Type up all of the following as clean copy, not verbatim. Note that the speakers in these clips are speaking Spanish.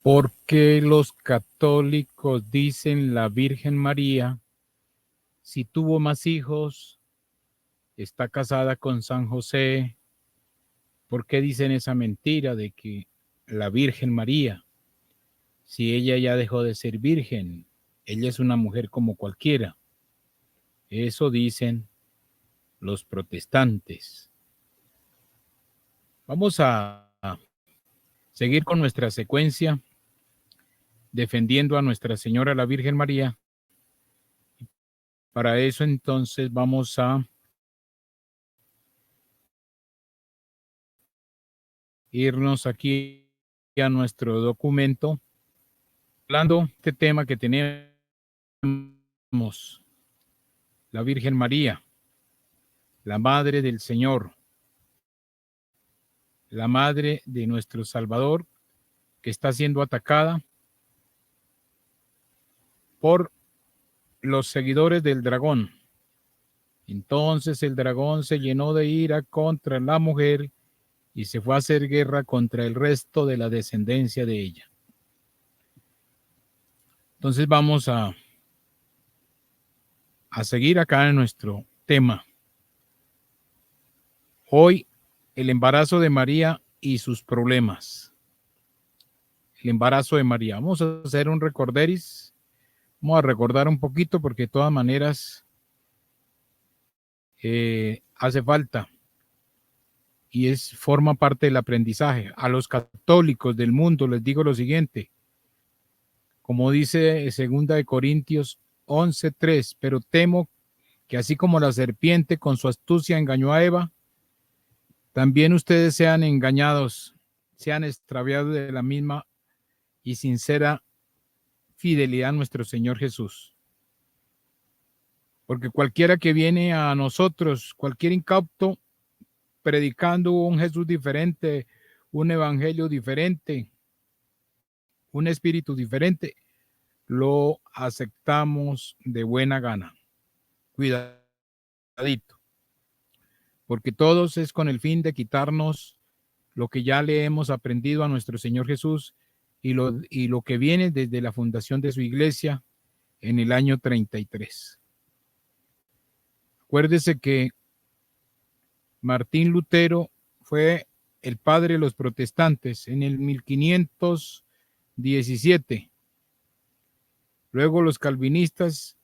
¿Por qué los católicos dicen la Virgen María, si tuvo más hijos, está casada con San José? ¿Por qué dicen esa mentira de que la Virgen María, si ella ya dejó de ser virgen, ella es una mujer como cualquiera? Eso dicen los protestantes. Vamos a seguir con nuestra secuencia defendiendo a Nuestra Señora la Virgen María. Para eso entonces vamos a irnos aquí a nuestro documento, hablando de este tema que tenemos, la Virgen María, la Madre del Señor, la Madre de nuestro Salvador, que está siendo atacada por los seguidores del dragón. Entonces el dragón se llenó de ira contra la mujer y se fue a hacer guerra contra el resto de la descendencia de ella. Entonces vamos a seguir acá en nuestro tema. Hoy, el embarazo de María y sus problemas. El embarazo de María. Vamos a hacer un recorderis. Vamos a recordar un poquito porque de todas maneras hace falta y forma parte del aprendizaje. A los católicos del mundo les digo lo siguiente. Como dice 2 Corintios 11:3, pero temo que así como la serpiente con su astucia engañó a Eva, también ustedes sean engañados, sean extraviados de la misma y sincera fidelidad a nuestro Señor Jesús. Porque cualquiera que viene a nosotros, cualquier incauto, predicando un Jesús diferente, un evangelio diferente, un espíritu diferente, lo aceptamos de buena gana. Cuidadito. Porque todos es con el fin de quitarnos lo que ya le hemos aprendido a nuestro Señor Jesús y lo que viene desde la fundación de su iglesia en el año 33. Acuérdese que Martín Lutero fue el padre de los protestantes en el 1517. Luego los calvinistas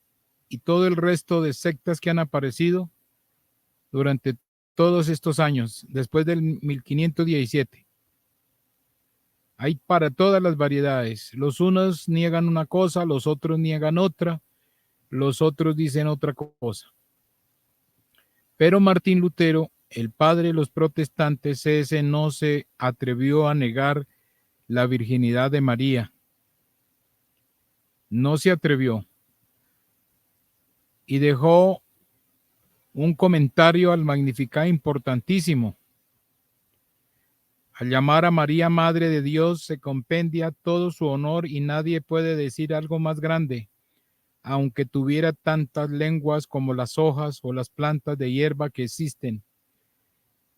y todo el resto de sectas que han aparecido durante todos estos años, después del 1517. Hay para todas las variedades. Los unos niegan una cosa, los otros niegan otra, los otros dicen otra cosa. Pero Martín Lutero, el padre de los protestantes, ese no se atrevió a negar la virginidad de María. No se atrevió. Y dejó un comentario al Magnificat importantísimo. Al llamar a María Madre de Dios se compendia todo su honor y nadie puede decir algo más grande, aunque tuviera tantas lenguas como las hojas o las plantas de hierba que existen,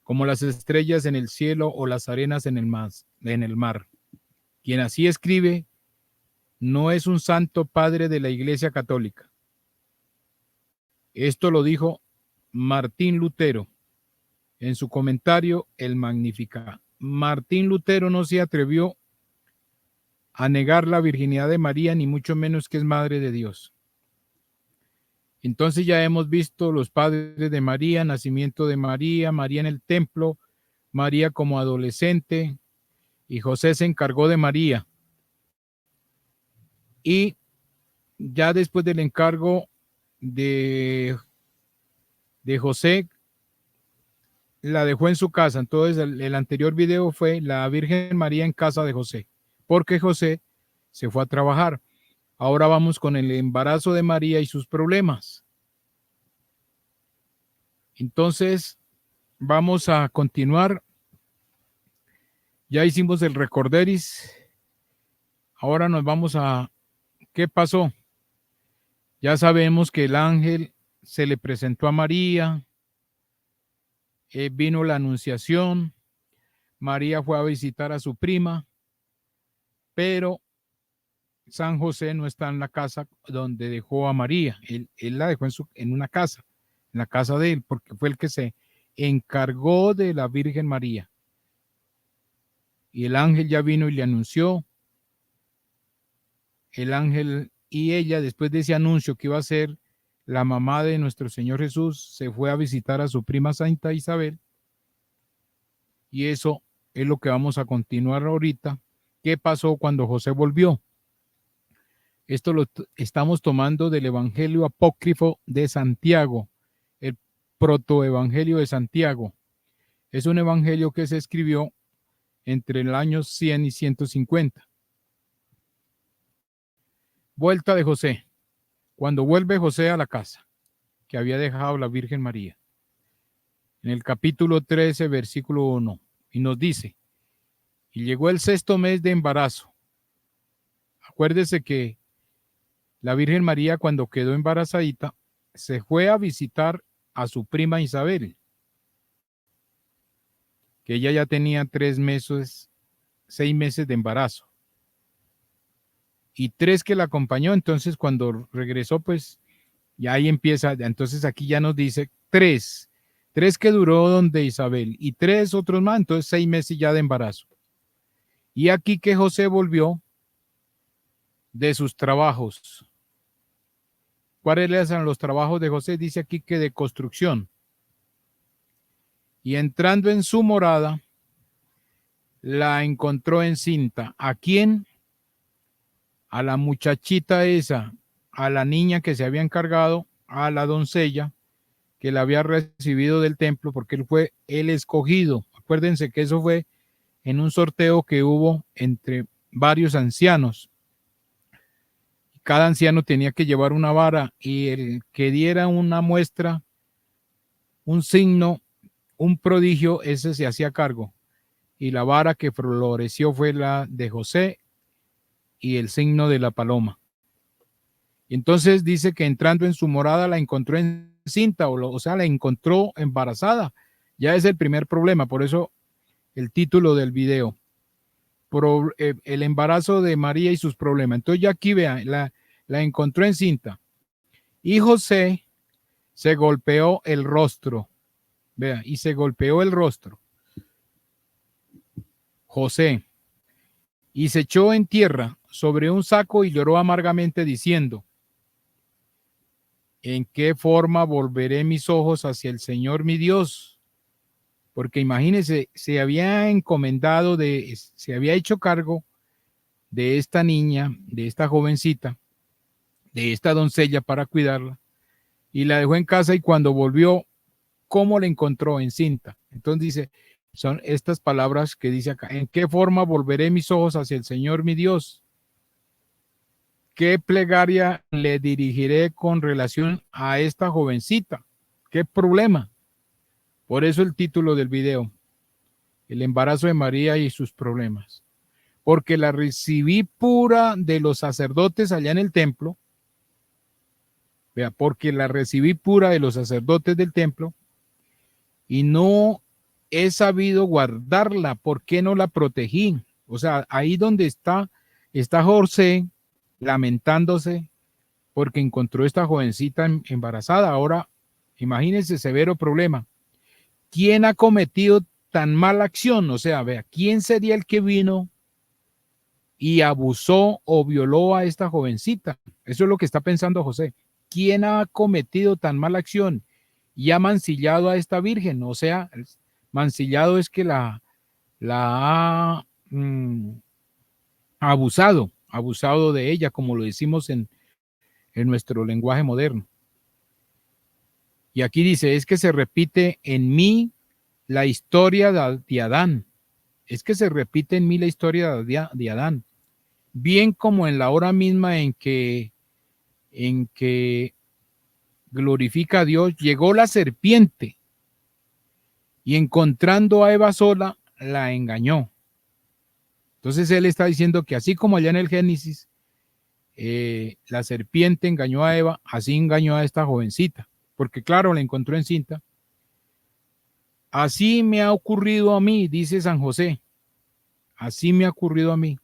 como las estrellas en el cielo o las arenas en el mar. Quien así escribe no es un santo padre de la Iglesia Católica. Esto lo dijo Martín Lutero en su comentario El Magnificat. Martín Lutero no se atrevió a negar la virginidad de María, ni mucho menos que es madre de Dios. Entonces ya hemos visto los padres de María, nacimiento de María, María en el templo, María como adolescente, y José se encargó de María. Y ya después del encargo de José, la dejó en su casa. Entonces el anterior video fue la Virgen María en casa de José, porque José se fue a trabajar. Ahora vamos con el embarazo de María y sus problemas. Entonces vamos a continuar. Ya hicimos el recorderis. Ahora nos vamos a ¿qué pasó? Ya sabemos que el ángel se le presentó a María, vino la anunciación, María fue a visitar a su prima pero San José no está en la casa donde dejó a María. Él la dejó en una casa, en la casa de él, porque fue el que se encargó de la Virgen María. Y el ángel ya vino y le anunció. El ángel y ella, después de ese anuncio que iba a ser la mamá de nuestro Señor Jesús, se fue a visitar a su prima Santa Isabel. Y eso es lo que vamos a continuar ahorita. ¿Qué pasó cuando José volvió? Esto lo estamos tomando del Evangelio apócrifo de Santiago, el protoevangelio de Santiago. Es un evangelio que se escribió entre el año 100 y 150. Vuelta de José. Cuando vuelve José a la casa que había dejado la Virgen María. En el capítulo 13, versículo 1, y nos dice, y llegó el 6º mes de embarazo. Acuérdese que la Virgen María, cuando quedó embarazadita, se fue a visitar a su prima Isabel, que ella ya tenía 3 meses, 6 meses de embarazo. Y 3 que la acompañó, entonces cuando regresó, pues ya ahí empieza, entonces aquí ya nos dice 3 que duró donde Isabel y 3 otros más, entonces 6 meses ya de embarazo. Y aquí que José volvió de sus trabajos. ¿Cuáles eran los trabajos de José? Dice aquí que de construcción. Y entrando en su morada, la encontró encinta. ¿A quién? A la muchachita esa, a la niña que se había encargado, a la doncella que la había recibido del templo, porque él fue el escogido. Acuérdense que eso fue en un sorteo que hubo entre varios ancianos. Cada anciano tenía que llevar una vara y el que diera una muestra, un signo, un prodigio, ese se hacía cargo. Y la vara que floreció fue la de José y el signo de la paloma. Entonces dice que entrando en su morada la encontró encinta, o sea, la encontró embarazada. Ya es el primer problema, por eso el título del video. El embarazo de María y sus problemas. Entonces ya aquí vean, la encontró encinta. Y José se golpeó el rostro. Vea, y se golpeó el rostro. José. Y se echó en tierra sobre un saco y lloró amargamente diciendo, ¿en qué forma volveré mis ojos hacia el Señor mi Dios? Porque imagínense, se había encomendado, se había hecho cargo de esta niña, de esta jovencita, de esta doncella para cuidarla, y la dejó en casa y cuando volvió, ¿cómo la encontró? Encinta. Entonces dice, son estas palabras que dice acá, ¿en qué forma volveré mis ojos hacia el Señor mi Dios? ¿Qué plegaria le dirigiré con relación a esta jovencita? ¿Qué problema? Por eso el título del video, el embarazo de María y sus problemas. Porque la recibí pura de los sacerdotes allá en el templo. Vea, porque la recibí pura de los sacerdotes del templo y no he sabido guardarla. ¿Por qué no la protegí? O sea, ahí donde está José lamentándose porque encontró esta jovencita embarazada. Ahora, imagínense, severo problema. ¿Quién ha cometido tan mala acción? O sea, vea, ¿quién sería el que vino y abusó o violó a esta jovencita? Eso es lo que está pensando José. ¿Quién ha cometido tan mala acción y ha mancillado a esta virgen? O sea, mancillado es que la ha abusado de ella, como lo decimos en nuestro lenguaje moderno. Y aquí dice, es que se repite en mí la historia de Adán. Es que se repite en mí la historia de Adán. Bien como en la hora misma en que glorifica a Dios, llegó la serpiente y encontrando a Eva sola, la engañó. Entonces él está diciendo que así como allá en el Génesis, la serpiente engañó a Eva, así engañó a esta jovencita, porque claro, la encontró encinta. Así me ha ocurrido a mí, dice San José, así me ha ocurrido a mí.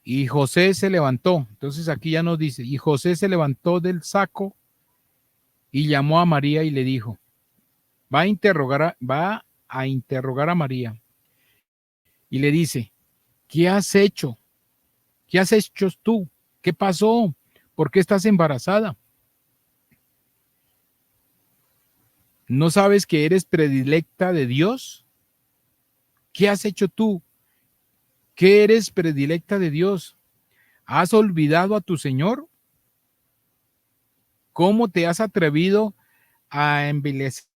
Y José se levantó. Entonces aquí ya nos dice, y José se levantó del saco y llamó a María y le dijo, va a interrogar a María. Y le dice, ¿qué has hecho? ¿Qué has hecho tú? ¿Qué pasó? ¿Por qué estás embarazada? ¿No sabes que eres predilecta de Dios? ¿Qué has hecho tú? ¿Qué eres predilecta de Dios? ¿Has olvidado a tu Señor? ¿Cómo te has atrevido a envilecer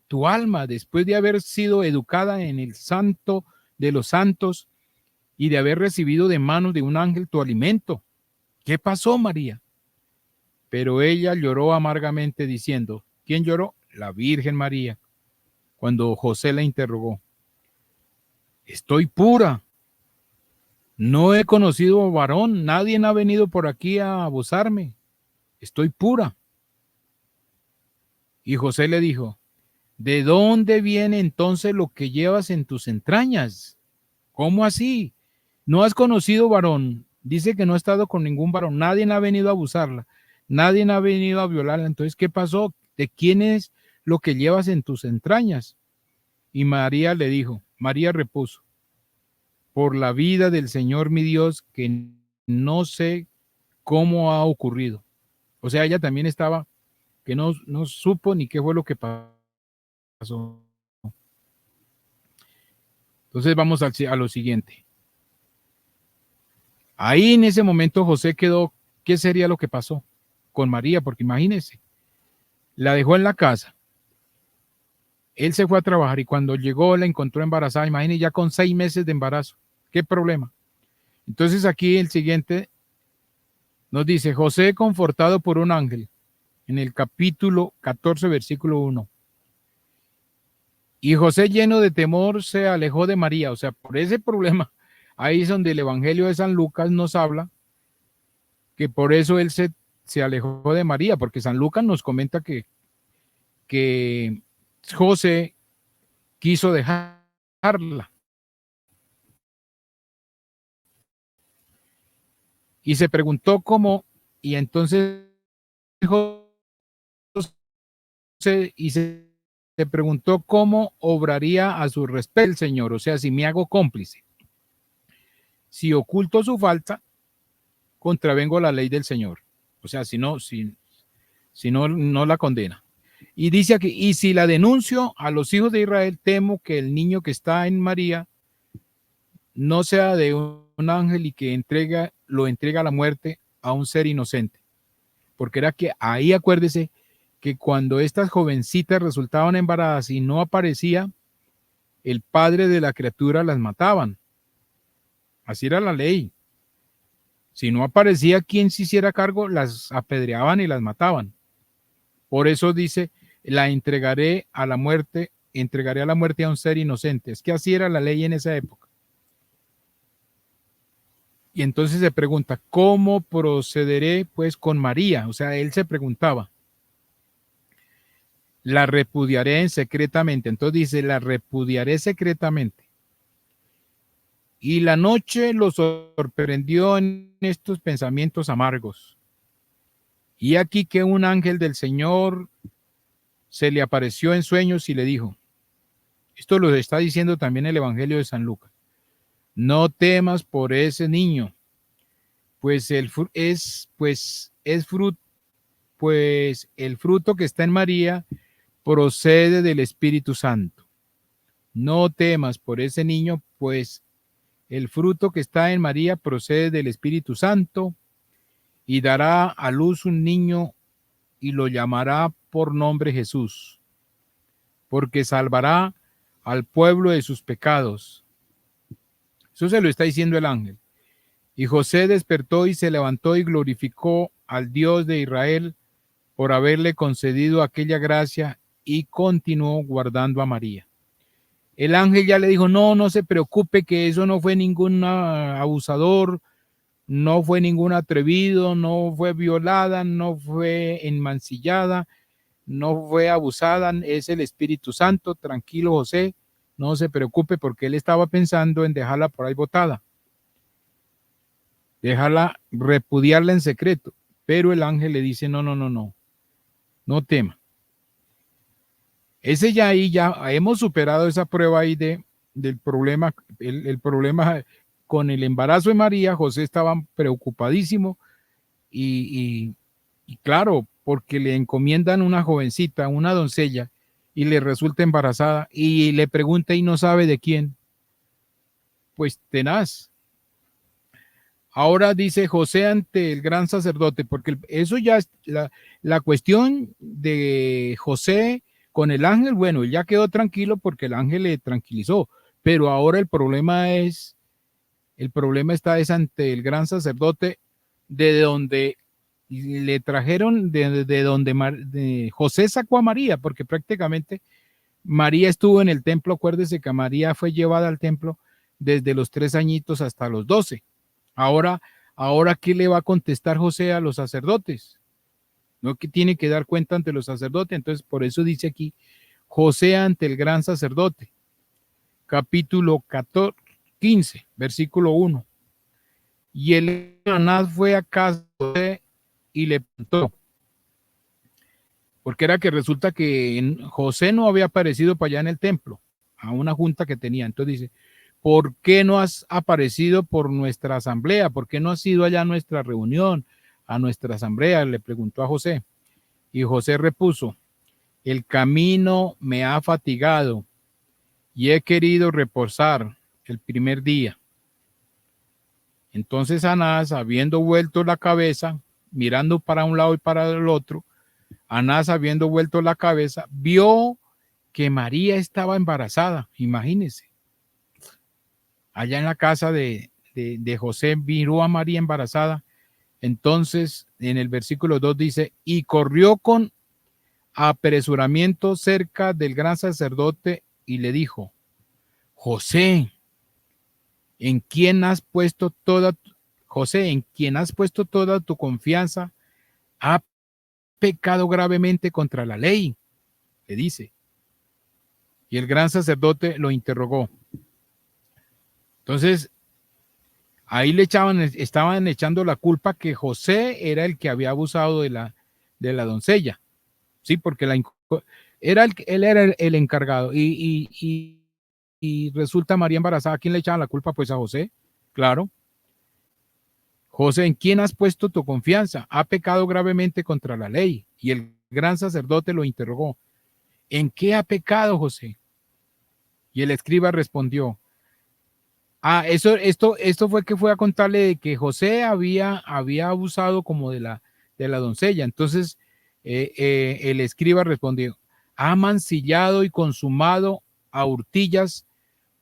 tu alma después de haber sido educada en el santo de los santos y de haber recibido de manos de un ángel tu alimento? ¿Qué pasó, María? Pero ella lloró amargamente diciendo, ¿quién lloró? La Virgen María. Cuando José la interrogó, estoy pura, no he conocido varón, nadie ha venido por aquí a abusarme, estoy pura. Y José le dijo, ¿de dónde viene entonces lo que llevas en tus entrañas? ¿Cómo así? ¿No has conocido varón? Dice que no ha estado con ningún varón, nadie ha venido a abusarla, nadie ha venido a violarla. Entonces, ¿qué pasó? ¿De quién es lo que llevas en tus entrañas? Y María le dijo, María repuso, por la vida del Señor mi Dios, que no sé cómo ha ocurrido. O sea, ella también estaba, que no supo ni qué fue lo que pasó. Entonces vamos a lo siguiente. Ahí en ese momento José quedó, ¿qué sería lo que pasó con María? Porque imagínense, la dejó en la casa, él se fue a trabajar y cuando llegó la encontró embarazada, imagínense ya con 6 meses de embarazo, ¿qué problema? Entonces aquí el siguiente nos dice, José confortado por un ángel, en el capítulo 14, versículo 1. Y José lleno de temor se alejó de María, o sea, por ese problema, ahí es donde el Evangelio de San Lucas nos habla que por eso él se alejó de María, porque San Lucas nos comenta que José quiso dejarla y se preguntó cómo, y entonces José se preguntó cómo obraría a su respecto el Señor, o sea, si me hago cómplice, si oculto su falta, contravengo la ley del Señor, o sea, si no, no la condena. Y dice aquí, y si la denuncio a los hijos de Israel, temo que el niño que está en María no sea de un ángel y que lo entrega a la muerte a un ser inocente. Porque era que ahí acuérdese que cuando estas jovencitas resultaban embarazadas y no aparecía, el padre de la criatura las mataban. Así era la ley. Si no aparecía quien se hiciera cargo, las apedreaban y las mataban. Por eso dice, entregaré a la muerte a un ser inocente. Es que así era la ley en esa época. Y entonces se pregunta, ¿cómo procederé pues con María? O sea, él se preguntaba, la repudiaré secretamente. Entonces dice, la repudiaré secretamente. Y la noche lo sorprendió en estos pensamientos amargos. Y aquí que un ángel del Señor se le apareció en sueños y le dijo, esto lo está diciendo también el Evangelio de San Lucas, no temas por ese niño, pues el fruto que está en María procede del Espíritu Santo. No temas por ese niño, pues el fruto que está en María procede del Espíritu Santo y dará a luz un niño y lo llamará por nombre Jesús, porque salvará al pueblo de sus pecados. Eso se lo está diciendo el ángel. Y José despertó y se levantó y glorificó al Dios de Israel por haberle concedido aquella gracia y continuó guardando a María. El ángel ya le dijo, no se preocupe que eso no fue ningún abusador, no fue ningún atrevido, no fue violada, no fue enmancillada, no fue abusada, es el Espíritu Santo, tranquilo José, no se preocupe porque él estaba pensando en dejarla por ahí botada. déjala repudiarla en secreto. Pero el ángel le dice, no, no, no, no, no tema. Ese ya ahí ya hemos superado esa prueba ahí del problema, el problema con el embarazo de María. José estaba preocupadísimo y claro, porque le encomiendan una jovencita, una doncella, y le resulta embarazada y le pregunta y no sabe de quién. Pues tenaz. Ahora dice José ante el gran sacerdote, porque eso ya es la cuestión de José con el ángel. Bueno, él ya quedó tranquilo porque el ángel le tranquilizó, pero ahora el problema está es ante el gran sacerdote, de donde le trajeron, de donde José sacó a María, porque prácticamente María estuvo en el templo. Acuérdese que María fue llevada al templo desde los 3 añitos hasta los 12. Ahora, ¿qué le va a contestar José a los sacerdotes? No, que tiene que dar cuenta ante los sacerdotes. Entonces, por eso dice aquí, José ante el gran sacerdote, capítulo 15, versículo 1. Y el Anás fue a casa de José y le preguntó, porque era que resulta que José no había aparecido para allá en el templo, a una junta que tenía. Entonces dice, ¿por qué no has aparecido por nuestra asamblea? ¿Por qué no has ido allá a nuestra reunión, a nuestra asamblea? Le preguntó a José. Y José repuso, el camino me ha fatigado y he querido reposar el primer día. Entonces Anás, habiendo vuelto la cabeza, mirando para un lado y para el otro, Anás, habiendo vuelto la cabeza, vio que María estaba embarazada. Imagínense. Allá en la casa de José, miró a María embarazada. Entonces, en el versículo 2 dice, y corrió con apresuramiento cerca del gran sacerdote y le dijo, José, en quien has puesto toda, José, en quien has puesto toda tu confianza, ha pecado gravemente contra la ley, le dice. Y el gran sacerdote lo interrogó. Entonces, ahí estaban echando la culpa que José era el que había abusado de la doncella. Sí, porque él era el encargado y resulta María embarazada. ¿A quién le echaban la culpa? Pues a José, claro. José, ¿en quién has puesto tu confianza? Ha pecado gravemente contra la ley. Y el gran sacerdote lo interrogó. ¿En qué ha pecado José? Y el escriba respondió, esto fue que fue a contarle de que José había abusado como de la doncella. Entonces, el escriba respondió, ha mancillado y consumado a hurtillas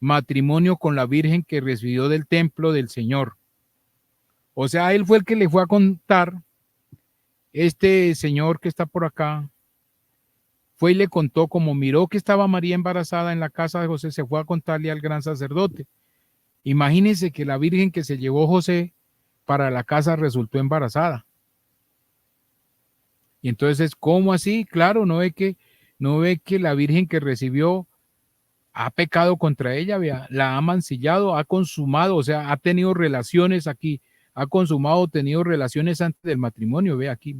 matrimonio con la virgen que recibió del templo del Señor. O sea, él fue el que le fue a contar, este señor que está por acá, fue y le contó, como miró que estaba María embarazada en la casa de José, se fue a contarle al gran sacerdote. Imagínense que la virgen que se llevó José para la casa resultó embarazada. Y entonces, ¿cómo así? Claro, no ve que la virgen que recibió ha pecado contra ella, vea, la ha mancillado, ha consumado, o sea, ha tenido relaciones aquí, ha consumado, tenido relaciones antes del matrimonio, ve aquí,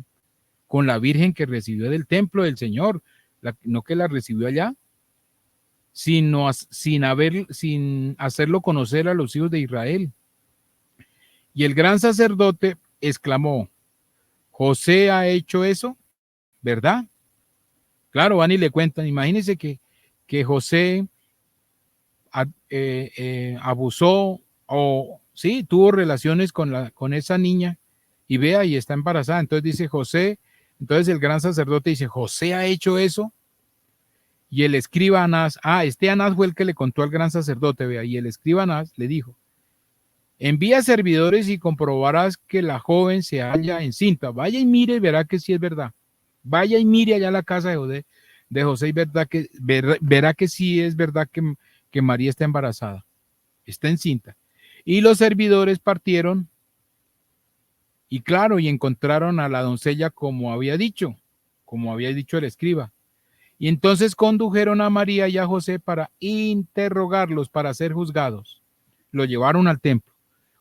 con la virgen que recibió del templo del Señor, no que la recibió allá, sin hacerlo conocer a los hijos de Israel. Y el gran sacerdote exclamó, José ha hecho eso, ¿verdad? Claro, van y le cuentan, imagínense que José abusó o sí, tuvo relaciones con esa niña y vea, y está embarazada. Entonces dice José, entonces el gran sacerdote dice, José ha hecho eso. Y el escriba Anás, este Anás fue el que le contó al gran sacerdote, vea, y el escriba Anás le dijo, envía servidores y comprobarás que la joven se halla encinta. Vaya y mire y verá que sí es verdad. Vaya y mire allá a la casa de José y verá que sí es verdad que María está embarazada, está encinta. Y los servidores partieron y claro, y encontraron a la doncella como había dicho el escriba. Y entonces condujeron a María y a José para interrogarlos, para ser juzgados. Lo llevaron al templo.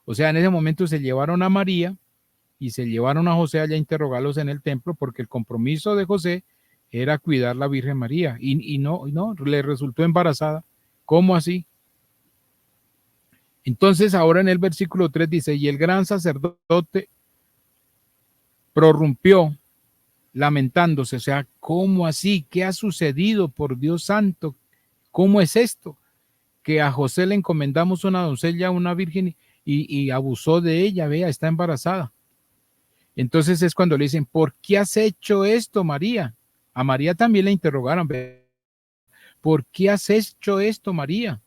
O sea, en ese momento se llevaron a María y se llevaron a José allá a interrogarlos en el templo, porque el compromiso de José era cuidar a la Virgen María y no, le resultó embarazada. ¿Cómo así? Entonces ahora en el versículo 3 dice, y el gran sacerdote prorrumpió lamentándose, o sea, ¿cómo así? ¿Qué ha sucedido? Por Dios santo, ¿cómo es esto? Que a José le encomendamos una doncella, una virgen, y abusó de ella, vea, está embarazada. Entonces es cuando le dicen, ¿por qué has hecho esto, María? A María también le interrogaron, ¿por qué has hecho esto, María?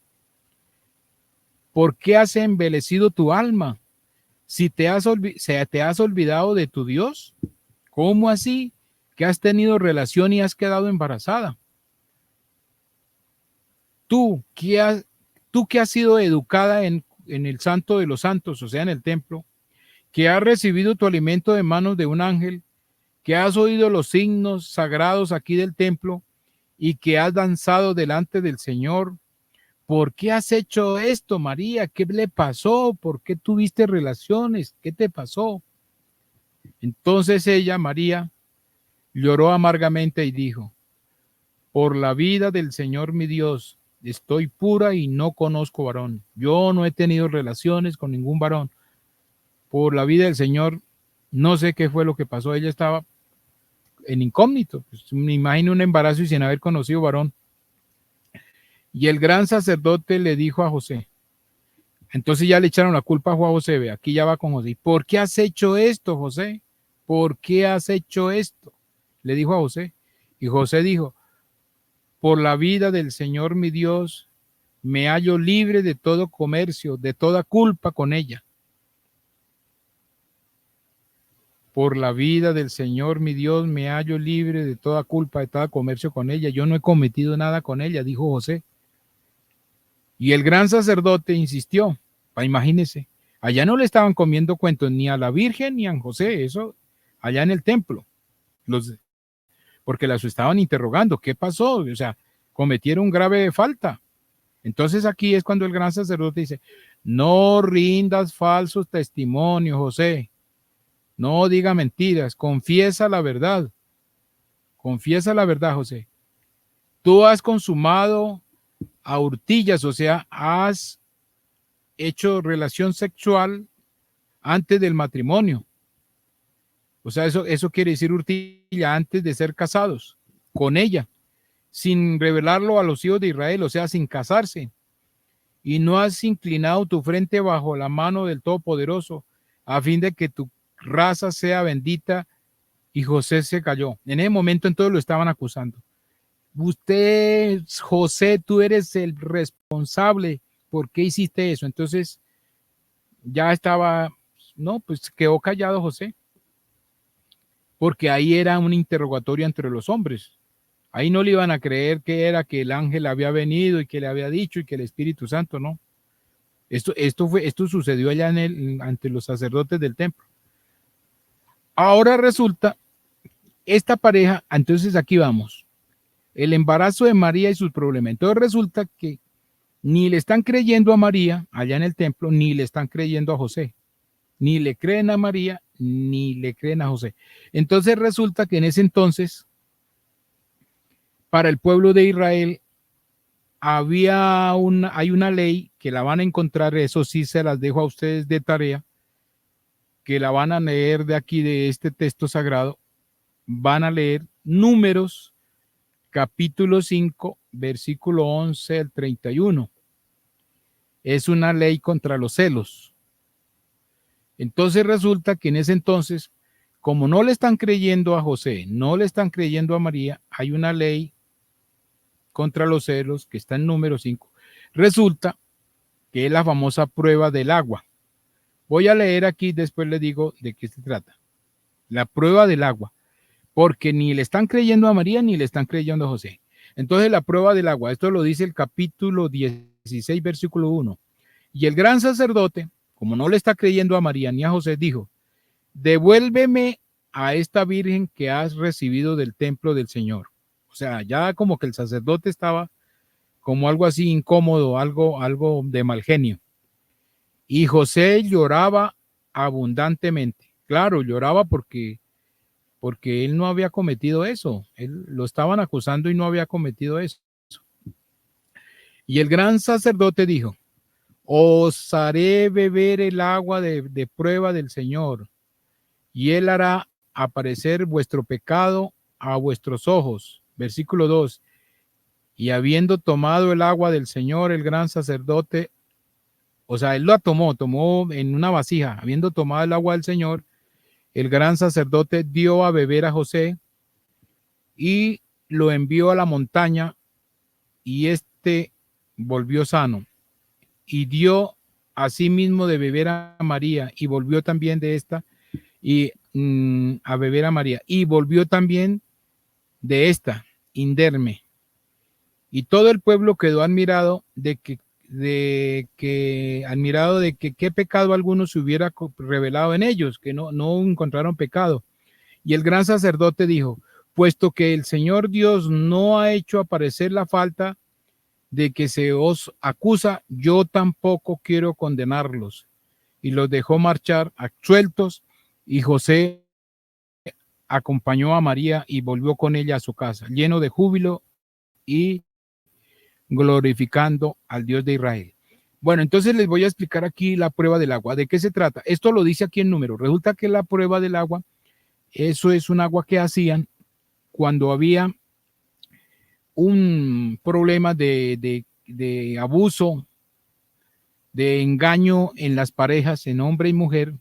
¿Por qué has embelecido tu alma? Si te has olvidado de tu Dios, ¿cómo así? Que has tenido relación y has quedado embarazada. Tú que has sido educada en el santo de los santos, o sea, en el templo, que has recibido tu alimento de manos de un ángel, que has oído los signos sagrados aquí del templo y que has danzado delante del Señor. ¿Por qué has hecho esto, María? ¿Qué le pasó? ¿Por qué tuviste relaciones? ¿Qué te pasó? Entonces ella, María, lloró amargamente y dijo, por la vida del Señor mi Dios, estoy pura y no conozco varón. Yo no he tenido relaciones con ningún varón. Por la vida del Señor, no sé qué fue lo que pasó. Ella estaba en incógnito. Pues, me imagino un embarazo y sin haber conocido varón. Y el gran sacerdote le dijo a José, entonces ya le echaron la culpa a Juan José, ve, aquí ya va con José. ¿Por qué has hecho esto, José? ¿Por qué has hecho esto? Le dijo a José. Y José dijo, por la vida del Señor mi Dios, me hallo libre de todo comercio, de toda culpa con ella. Por la vida del Señor mi Dios, me hallo libre de toda culpa, de todo comercio con ella. Yo no he cometido nada con ella, dijo José. Y el gran sacerdote insistió, imagínense, allá no le estaban comiendo cuentos ni a la Virgen ni a José, eso allá en el templo, porque las estaban interrogando, ¿qué pasó? O sea, cometieron grave falta. Entonces aquí es cuando el gran sacerdote dice, no rindas falsos testimonios, José, no diga mentiras, confiesa la verdad, José. Tú has consumado a hurtillas, o sea, has hecho relación sexual antes del matrimonio. O sea, eso quiere decir hurtilla antes de ser casados con ella, sin revelarlo a los hijos de Israel, o sea, sin casarse. Y no has inclinado tu frente bajo la mano del Todopoderoso, a fin de que tu raza sea bendita. Y José se cayó. En ese momento entonces lo estaban acusando. Usted, José, tú eres el responsable. ¿Por qué hiciste eso? Entonces ya estaba, no, pues quedó callado José, porque ahí era un interrogatorio entre los hombres. Ahí no le iban a creer que era que el ángel había venido y que le había dicho y que el Espíritu Santo, no. Esto sucedió allá ante los sacerdotes del templo. Ahora resulta, esta pareja, entonces aquí vamos, el embarazo de María y sus problemas. Entonces resulta que ni le están creyendo a María allá en el templo, ni le están creyendo a José. Ni le creen a María, ni le creen a José. Entonces resulta que en ese entonces, para el pueblo de Israel, hay una ley que la van a encontrar, eso sí se las dejo a ustedes de tarea, que la van a leer de aquí, de este texto sagrado, van a leer Números, capítulo 5, versículo 11 al 31. Es una ley contra los celos. Entonces resulta que en ese entonces, como no le están creyendo a José, no le están creyendo a María, hay una ley contra los celos que está en número 5. Resulta que es la famosa prueba del agua. Voy a leer aquí, después le digo de qué se trata. La prueba del agua, porque ni le están creyendo a María ni le están creyendo a José. Entonces la prueba del agua, esto lo dice el capítulo 16, versículo 1. Y el gran sacerdote, como no le está creyendo a María ni a José, dijo, devuélveme a esta virgen que has recibido del templo del Señor. O sea, ya como que el sacerdote estaba como algo así incómodo, algo de mal genio. Y José lloraba abundantemente. Claro, lloraba porque él no había cometido eso. Él lo estaban acusando y no había cometido eso. Y el gran sacerdote dijo: os haré beber el agua de prueba del Señor, y él hará aparecer vuestro pecado a vuestros ojos. Versículo 2. Y habiendo tomado el agua del Señor, el gran sacerdote, o sea, él la tomó en una vasija. Habiendo tomado el agua del Señor, el gran sacerdote dio a beber a José y lo envió a la montaña, y éste volvió sano. Y dio asimismo de beber a María, y volvió también de esta, y a beber a María, y volvió también de esta, inderme. Y todo el pueblo quedó admirado admirado de que qué pecado alguno se hubiera revelado en ellos, que no encontraron pecado. Y el gran sacerdote dijo: puesto que el Señor Dios no ha hecho aparecer la falta de que se os acusa, yo tampoco quiero condenarlos. Y los dejó marchar absueltos, y José acompañó a María y volvió con ella a su casa, lleno de júbilo y glorificando al Dios de Israel. Bueno, entonces les voy a explicar aquí la prueba del agua. ¿De qué se trata? Esto lo dice aquí en número. Resulta que la prueba del agua, eso es un agua que hacían cuando había un problema de abuso, de engaño en las parejas, en hombre y mujer.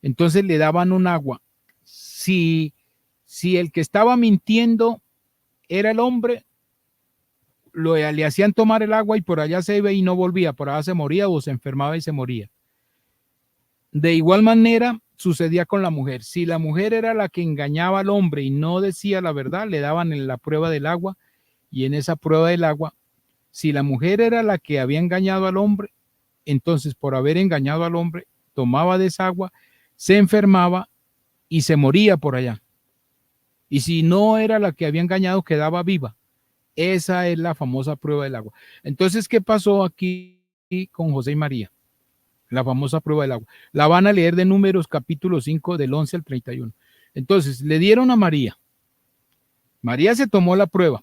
Entonces le daban un agua. Si el que estaba mintiendo era el hombre, le hacían tomar el agua y por allá se iba y no volvía, por allá se moría o se enfermaba y se moría. De igual manera sucedía con la mujer. Si la mujer era la que engañaba al hombre y no decía la verdad, le daban en la prueba del agua, y en esa prueba del agua, si la mujer era la que había engañado al hombre, entonces por haber engañado al hombre, tomaba de esa agua, se enfermaba y se moría por allá. Y si no era la que había engañado, quedaba viva. Esa es la famosa prueba del agua. Entonces, ¿qué pasó aquí con José y María? La famosa prueba del agua. La van a leer de Números capítulo 5 del 11 al 31. Entonces, le dieron a María. María se tomó la prueba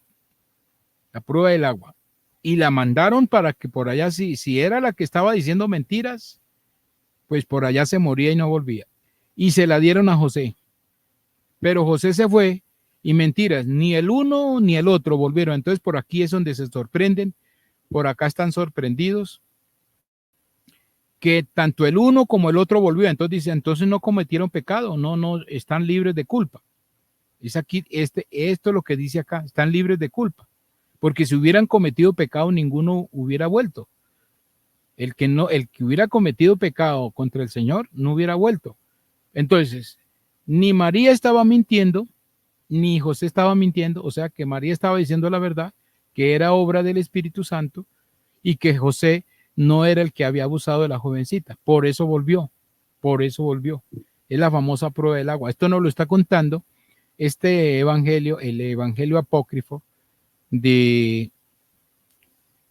del agua, y la mandaron para que por allá, si era la que estaba diciendo mentiras, pues por allá se moría y no volvía. Y se la dieron a José. Pero José se fue y mentiras, ni el uno ni el otro volvieron. Entonces por aquí es donde se sorprenden, por acá están sorprendidos, que tanto el uno como el otro volvió. Entonces dice, entonces no cometieron pecado, no, están libres de culpa. Es aquí, esto es lo que dice acá, están libres de culpa. Porque si hubieran cometido pecado, ninguno hubiera vuelto. El que hubiera cometido pecado contra el Señor no hubiera vuelto. Entonces, ni María estaba mintiendo, ni José estaba mintiendo, o sea que María estaba diciendo la verdad, que era obra del Espíritu Santo, y que José no era el que había abusado de la jovencita. Por eso volvió. Es la famosa prueba del agua. Esto nos lo está contando este evangelio, el evangelio apócrifo de,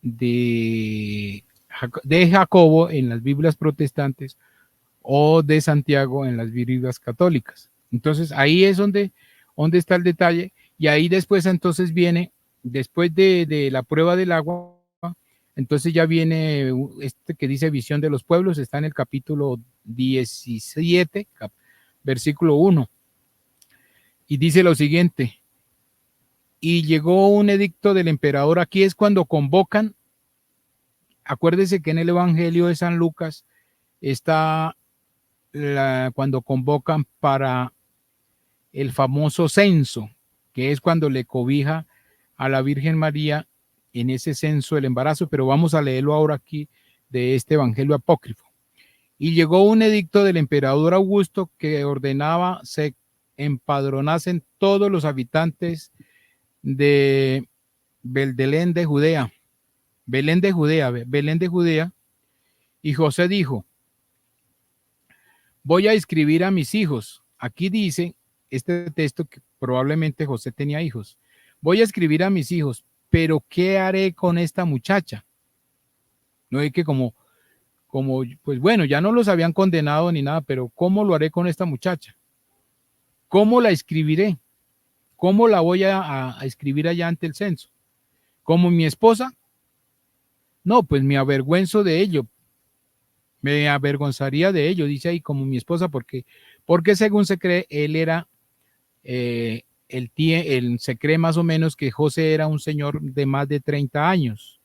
de, de Jacobo en las Biblias protestantes, o de Santiago en las Biblias católicas. Entonces ahí es donde está el detalle, y ahí después entonces viene, después de la prueba del agua, entonces ya viene este que dice visión de los pueblos, está en el capítulo 17, versículo 1, y dice lo siguiente: y llegó un edicto del emperador. Aquí es cuando convocan, acuérdese que en el Evangelio de San Lucas está cuando convocan para el famoso censo, que es cuando le cobija a la Virgen María en ese censo el embarazo, pero vamos a leerlo ahora aquí de este evangelio apócrifo. Y llegó un edicto del emperador Augusto que ordenaba se empadronasen todos los habitantes de Belén de Judea, Belén de Judea, y José dijo: voy a escribir a mis hijos. Aquí dice este texto que probablemente José tenía hijos. Voy a escribir a mis hijos, pero ¿qué haré con esta muchacha? No es que como como, pues bueno, ya no los habían condenado ni nada, pero ¿cómo lo haré con esta muchacha? ¿Cómo la escribiré? ¿Cómo la voy a escribir allá ante el censo? ¿Como mi esposa? No, pues me avergüenzo de ello, me avergonzaría de ello, dice ahí, como mi esposa, porque según se cree, él era, se cree más o menos que José era un señor de más de 30 años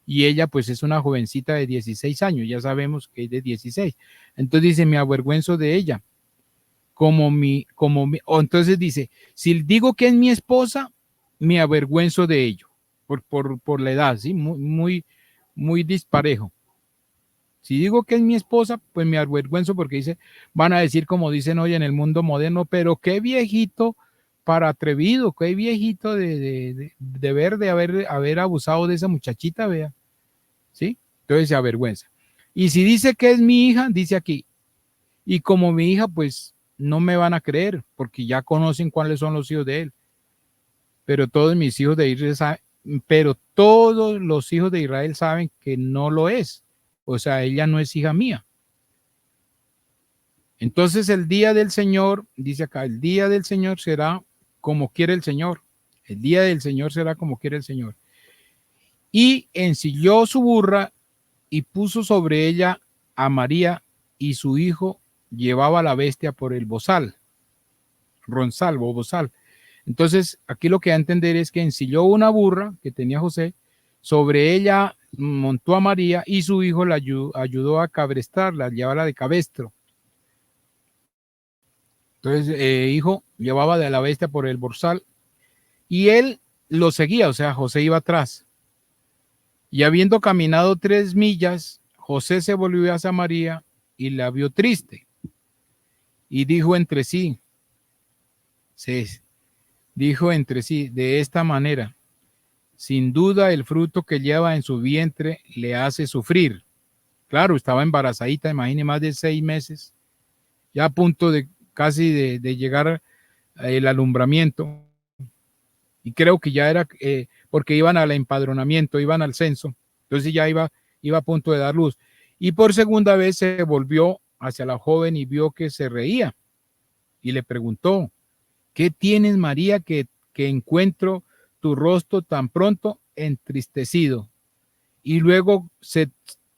y ella pues es una jovencita de 16 años, ya sabemos que es de 16. Entonces dice, me avergüenzo de ella, o entonces dice, si digo que es mi esposa, me avergüenzo de ello, por la edad, ¿sí? Muy disparejo. Si digo que es mi esposa, pues me avergüenzo porque van a decir como dicen hoy en el mundo moderno, pero qué viejito para atrevido, qué viejito de haber abusado de esa muchachita, vea, ¿sí? Entonces se avergüenza. Y si dice que es mi hija, dice aquí, y como mi hija, pues no me van a creer, porque ya conocen cuáles son los hijos de él. Pero todos mis hijos de Israel, pero todos los hijos de Israel saben que no lo es. O sea, ella no es hija mía. Entonces el día del Señor, dice acá, el día del Señor será como quiere el Señor. El día del Señor será como quiere el Señor. Y ensilló su burra y puso sobre ella a María, y su hijo llevaba la bestia por el bozal, ronzal o bozal. Entonces, aquí lo que da a entender es que ensilló una burra que tenía José, sobre ella montó a María y su hijo la ayudó a cabrestarla, llevarla de cabestro. Entonces, hijo llevaba de la bestia por el borzal y él lo seguía, o sea, José iba atrás. Y habiendo caminado 3 millas, José se volvió hacia María y la vio triste. Y dijo entre sí, de esta manera, sin duda el fruto que lleva en su vientre le hace sufrir. Claro, estaba embarazadita, imagine, más de 6 meses, ya a punto de casi de llegar el alumbramiento. Y creo que ya era porque iban al empadronamiento, iban al censo, entonces ya iba a punto de dar luz. Y por segunda vez se volvió hacia la joven y vio que se reía y le preguntó, ¿qué tienes, María, que encuentro tu rostro tan pronto entristecido? Y luego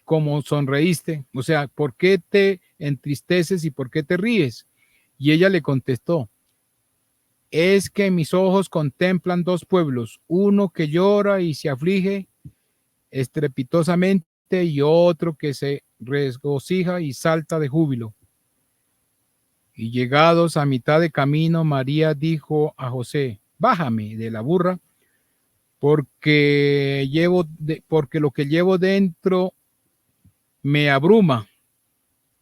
como sonreíste, o sea, ¿por qué te entristeces y por qué te ríes? Y ella le contestó, es que mis ojos contemplan 2 pueblos, uno que llora y se aflige estrepitosamente y otro que se regocija y salta de júbilo. Y llegados a mitad de camino, María dijo a José, bájame de la burra, porque lo que llevo dentro me abruma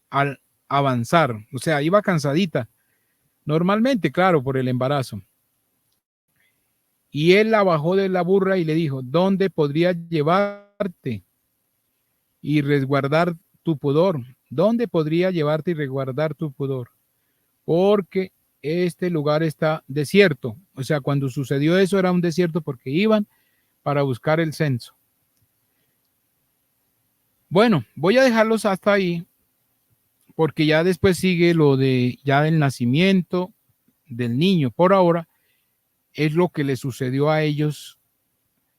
al avanzar. O sea, iba cansadita, normalmente, claro, por el embarazo. Y él la bajó de la burra y le dijo, ¿dónde podría llevarte y resguardar tu pudor? ¿Dónde podría llevarte y resguardar tu pudor? Porque este lugar está desierto. O sea, cuando sucedió eso era un desierto porque iban para buscar el censo. Bueno, voy a dejarlos hasta ahí porque ya después sigue lo de ya del nacimiento del niño. Por ahora es lo que le sucedió a ellos.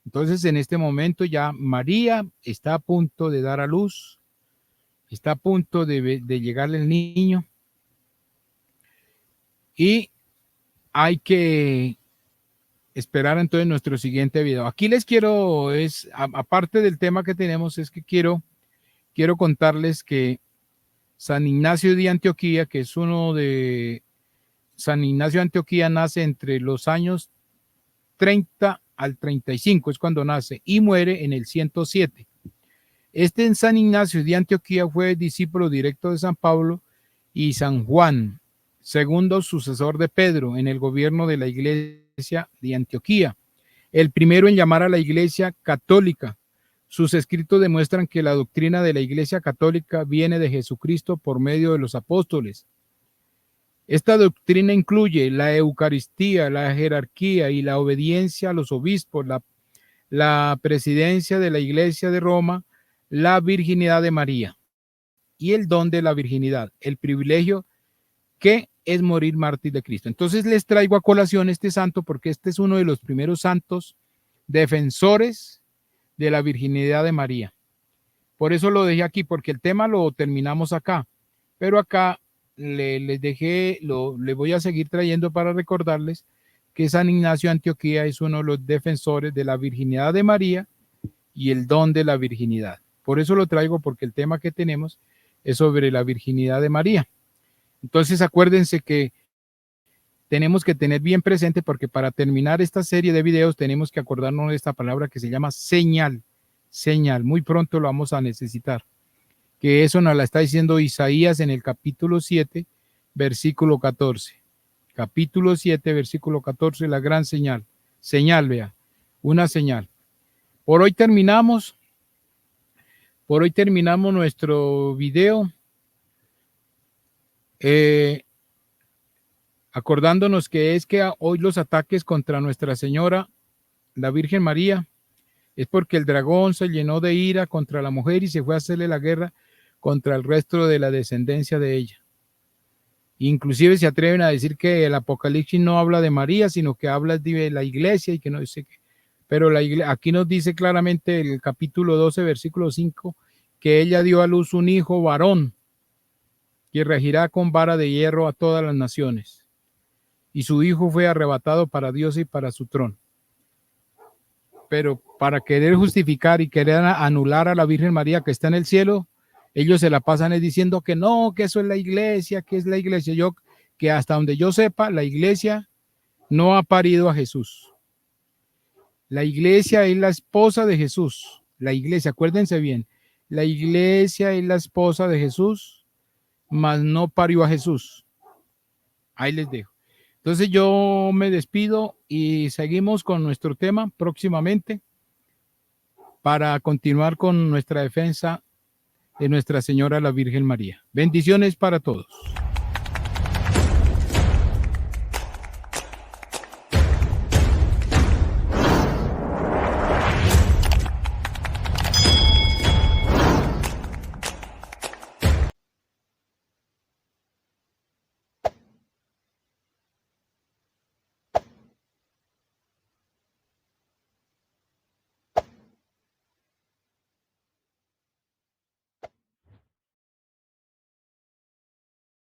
Entonces, en este momento ya María está a punto de dar a luz, está a punto de llegarle el niño y hay que esperar entonces nuestro siguiente video. Aquí les quiero, aparte del tema que tenemos, es que quiero contarles que San Ignacio de Antioquía, que es San Ignacio de Antioquía nace entre los años 30 al 35, es cuando nace, y muere en el 107. En San Ignacio de Antioquía fue discípulo directo de San Pablo y San Juan, segundo sucesor de Pedro en el gobierno de la iglesia de Antioquía, el primero en llamar a la iglesia católica. Sus escritos demuestran que la doctrina de la iglesia católica viene de Jesucristo por medio de los apóstoles. Esta doctrina incluye la Eucaristía, la jerarquía y la obediencia a los obispos, la presidencia de la Iglesia de Roma, la virginidad de María. y el don de la virginidad, el privilegio que es morir mártir de Cristo. Entonces les traigo a colación este santo porque este es uno de los primeros santos defensores de la virginidad de María. Por eso lo dejé aquí, porque el tema lo terminamos acá, pero acá les dejé, le voy a seguir trayendo para recordarles que San Ignacio de Antioquía es uno de los defensores de la virginidad de María y el don de la virginidad. Por eso lo traigo, porque el tema que tenemos es sobre la virginidad de María. Entonces acuérdense que tenemos que tener bien presente, porque para terminar esta serie de videos tenemos que acordarnos de esta palabra que se llama señal. Señal, muy pronto lo vamos a necesitar, que eso nos la está diciendo Isaías en el capítulo 7, versículo 14. Capítulo 7, versículo 14, la gran señal. Señal, vea, una señal. Por hoy terminamos nuestro video. Acordándonos que es que hoy los ataques contra Nuestra Señora, la Virgen María, es porque el dragón se llenó de ira contra la mujer y se fue a hacerle la guerra contra el resto de la descendencia de ella. Inclusive se atreven a decir que el Apocalipsis no habla de María, sino que habla de la iglesia y que no dice que. Pero aquí nos dice claramente el capítulo 12, versículo 5, que ella dio a luz un hijo varón que regirá con vara de hierro a todas las naciones. Y su hijo fue arrebatado para Dios y para su trono. Pero para querer justificar y querer anular a la Virgen María que está en el cielo, ellos se la pasan diciendo que no, que eso es la iglesia, que es la iglesia. Que hasta donde yo sepa, la iglesia no ha parido a Jesús. La iglesia es la esposa de Jesús. La iglesia, acuérdense bien, la iglesia es la esposa de Jesús, mas no parió a Jesús. Ahí les dejo. Entonces yo me despido y seguimos con nuestro tema próximamente para continuar con nuestra defensa de Nuestra Señora la Virgen María. Bendiciones para todos.